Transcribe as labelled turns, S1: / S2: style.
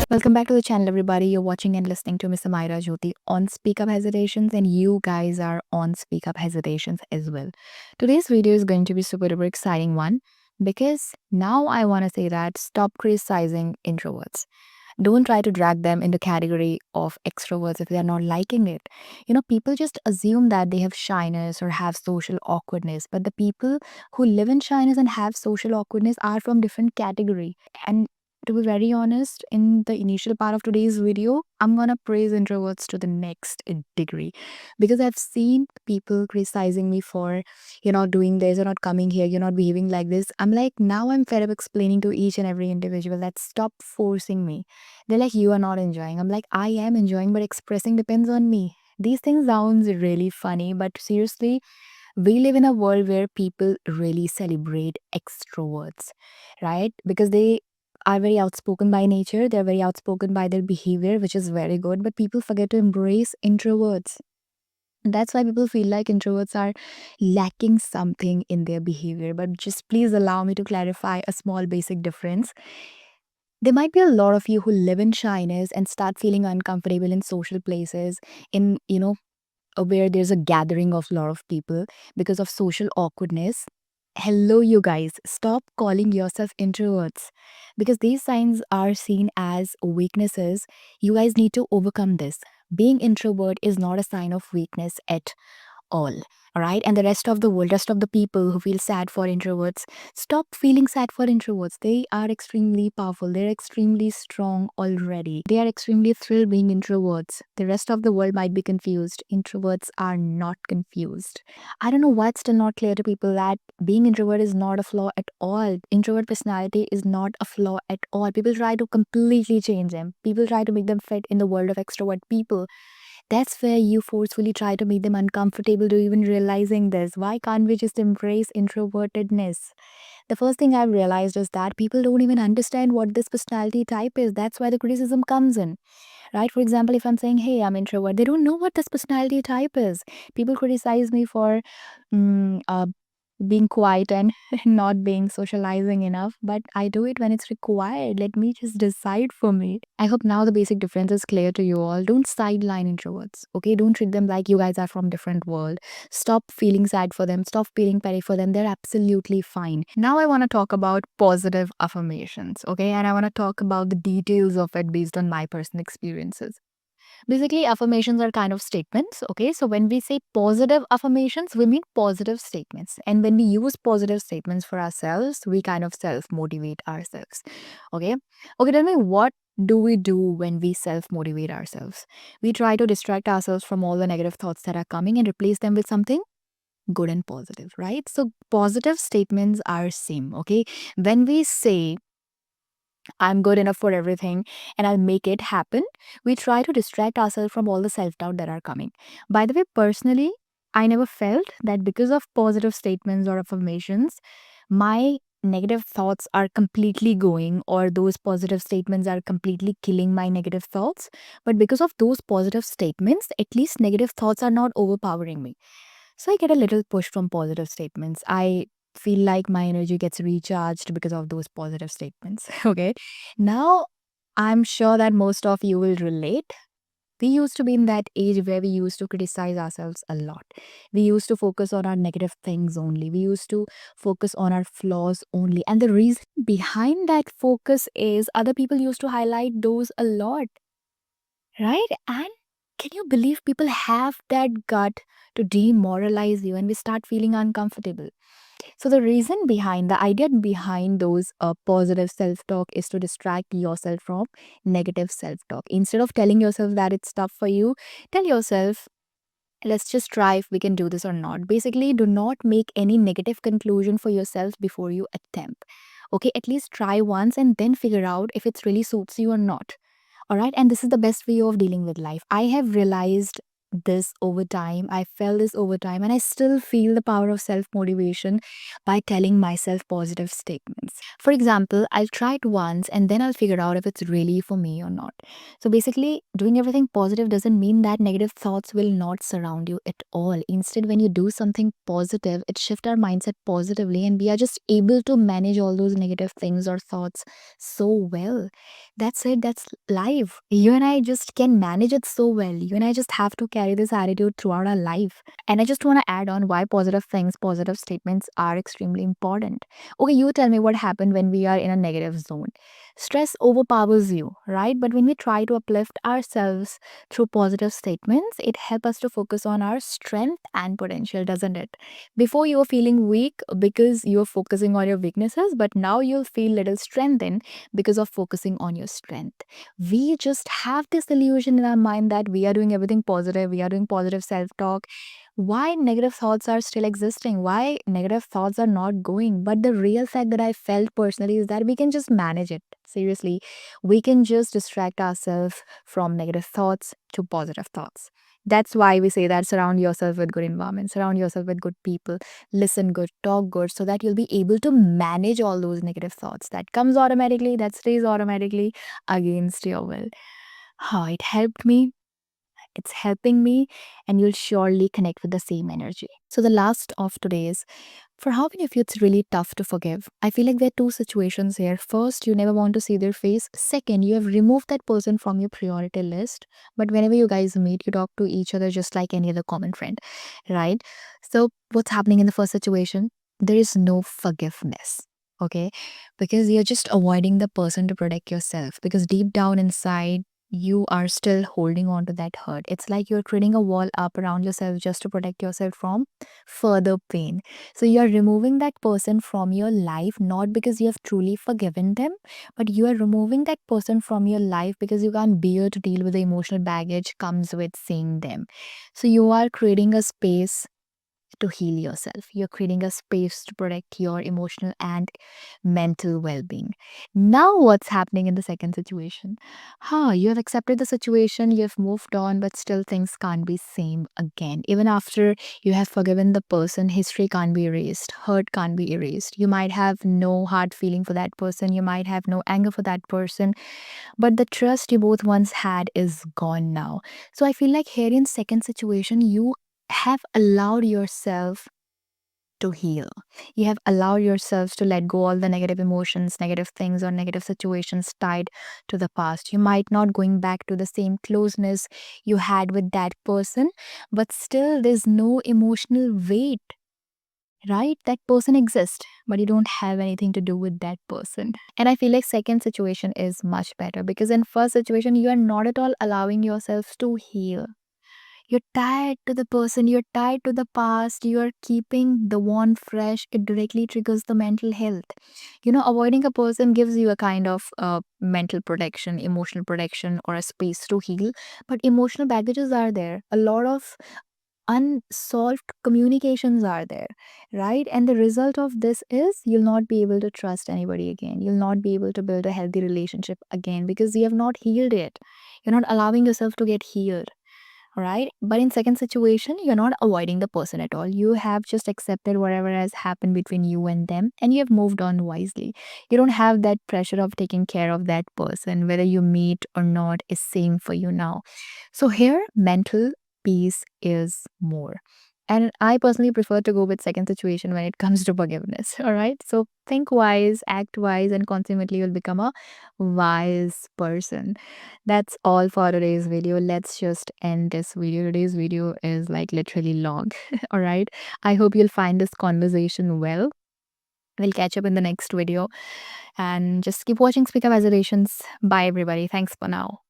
S1: Welcome back to the channel, everybody. You're watching and listening to Miss Amira Jyoti on Speak Up Hesitations, and you guys are on Speak Up Hesitations as well. Today's video is going to be super duper exciting one because now I want to say that stop criticizing introverts. Don't try to drag them in the category of extroverts if they're not liking it. People just assume that they have shyness or have social awkwardness, but the people who live in shyness and have social awkwardness are from different category. And to be very honest, in the initial part of today's video, I'm gonna praise introverts to the next degree because I've seen people criticizing me for you're not doing this, you're not coming here, you're not behaving like this. I'm like, now I'm fed up explaining to each and every individual that stop forcing me. They're like, you are not enjoying. I'm like, I am enjoying, but expressing depends on me. These things sounds really funny, but seriously, we live in a world where people really celebrate extroverts, right? Because they are very outspoken by nature, they're very outspoken by their behavior, which is very good, but people forget to embrace introverts. That's why people feel like introverts are lacking something in their behavior. But just please allow me to clarify a small basic difference. There might be a lot of you who live in shyness and start feeling uncomfortable in social places, in, where there's a gathering of a lot of people because of social awkwardness. Hello, you guys. Stop calling yourself introverts because these signs are seen as weaknesses. You guys need to overcome this. Being introvert is not a sign of weakness at all. All right. And the rest of the people who feel sad for introverts, stop feeling sad for introverts. They are extremely powerful. They're extremely strong already. They are extremely thrilled being introverts. The rest of the world might be confused. Introverts are not confused. I don't know why it's still not clear to people that being introvert is not a flaw at all. Introvert personality is not a flaw at all. People try to completely change them. People try to make them fit in the world of extrovert people. That's where you forcefully try to make them uncomfortable to even realizing this. Why can't we just embrace introvertedness? The first thing I've realized is that people don't even understand what this personality type is. That's why the criticism comes in, right? For example, if I'm saying, hey, I'm introvert, they don't know what this personality type is. People criticize me for mm, uh, being quiet and not being socializing enough, but I do it when it's required. Let me just decide for me. I hope now the basic difference is clear to you all. Don't sideline introverts, okay? Don't treat them like you guys are from different world. Stop feeling sad for them. Stop feeling petty for them. They're absolutely fine. Now I want to talk about positive affirmations, okay? And I want to talk about the details of it based on my personal experiences. Basically, affirmations are kind of statements. Okay. So when we say positive affirmations, we mean positive statements. And when we use positive statements for ourselves, we kind of self motivate ourselves. Okay. Okay. Tell me, what do we do when we self motivate ourselves? We try to distract ourselves from all the negative thoughts that are coming and replace them with something good and positive, right? So positive statements are same. Okay. When we say, I'm good enough for everything and I'll make it happen, we try to distract ourselves from all the self doubt that are coming. By the way, personally, I never felt that because of positive statements or affirmations, my negative thoughts are completely going, or those positive statements are completely killing my negative thoughts. But because of those positive statements, at least negative thoughts are not overpowering me. So I get a little push from positive statements. I feel like my energy gets recharged because of those positive statements. Okay. Now, I'm sure that most of you will relate. We used to be in that age where we used to criticize ourselves a lot. We used to focus on our negative things only. We used to focus on our flaws only. And the reason behind that focus is other people used to highlight those a lot, right? And can you believe people have that gut to demoralize you and we start feeling uncomfortable? So the reason behind the idea behind those positive self-talk is to distract yourself from negative self-talk. Instead of telling yourself that it's tough for you, tell yourself, let's just try if we can do this or not. Basically, do not make any negative conclusion for yourself before you attempt. Okay, at least try once and then figure out if it really suits you or not. All right, and this is the best way of dealing with life. I have realized this over time. I felt this over time, and I still feel the power of self motivation by telling myself positive statements. For example, I'll try it once and then I'll figure out if it's really for me or not. So basically, doing everything positive doesn't mean that negative thoughts will not surround you at all. Instead, when you do something positive, it shifts our mindset positively, and we are just able to manage all those negative things or thoughts so well. That's it. That's life. You and I just can manage it so well. You and I just have to carry this attitude throughout our life. And I just want to add on why positive things, positive statements are extremely important. Okay, you tell me what happened when we are in a negative zone. Stress overpowers you, right? But when we try to uplift ourselves through positive statements, it helps us to focus on our strength and potential, doesn't it? Before you were feeling weak because you were focusing on your weaknesses, but now you'll feel little strengthened because of focusing on your strength. We just have this illusion in our mind that we are doing everything positive, we are doing positive self talk. Why negative thoughts are still existing? Why negative thoughts are not going? But the real fact that I felt personally is that we can just manage it. Seriously, we can just distract ourselves from negative thoughts to positive thoughts. That's why we say that surround yourself with good environment, surround yourself with good people, listen good, talk good, so that you'll be able to manage all those negative thoughts that comes automatically, that stays automatically against your will. How it helped me, it's helping me, and you'll surely connect with the same energy. So the last of today is, for how many of you it's really tough to forgive? I feel like there are two situations here. First, you never want to see their face. Second, you have removed that person from your priority list. But whenever you guys meet, you talk to each other just like any other common friend, right? So, what's happening in the first situation? There is no forgiveness. Okay, because you're just avoiding the person to protect yourself. Because deep down inside, you are still holding on to that hurt. It's like you're creating a wall up around yourself just to protect yourself from further pain. So you're removing that person from your life not because you have truly forgiven them, but you are removing that person from your life because you can't bear to deal with the emotional baggage comes with seeing them. So you are creating a space to heal yourself. You're creating a space to protect your emotional and mental well being. Now, what's happening in the second situation? You have accepted the situation, you have moved on, but still things can't be same again. Even after you have forgiven the person, history can't be erased, hurt can't be erased. You might have no hard feeling for that person, you might have no anger for that person, but the trust you both once had is gone now. So I feel like here in second situation, you have allowed yourself to heal. You have allowed yourselves to let go all the negative emotions, negative things, or negative situations tied to the past. You might not going back to the same closeness you had with that person, but still there's no emotional weight, right? That person exists, but you don't have anything to do with that person. And I feel like second situation is much better because in first situation you are not at all allowing yourself to heal. You're tied to the person, you're tied to the past, you're keeping the wound fresh. It directly triggers the mental health. You know, avoiding a person gives you a kind of mental protection, emotional protection, or a space to heal. But emotional baggages are there. A lot of unsolved communications are there, right? And the result of this is you'll not be able to trust anybody again. You'll not be able to build a healthy relationship again because you have not healed it. You're not allowing yourself to get healed, right? But in second situation, you're not avoiding the person at all. You have just accepted whatever has happened between you and them, and you have moved on wisely. You don't have that pressure of taking care of that person. Whether you meet or not is same for you now. So here, mental peace is more. And I personally prefer to go with second situation when it comes to forgiveness. All right. So think wise, act wise, and consequently you'll become a wise person. That's all for today's video. Let's just end this video. Today's video is like literally long. All right. I hope you'll find this conversation well. We'll catch up in the next video and just keep watching Speak Up Reservations. Bye, everybody. Thanks for now.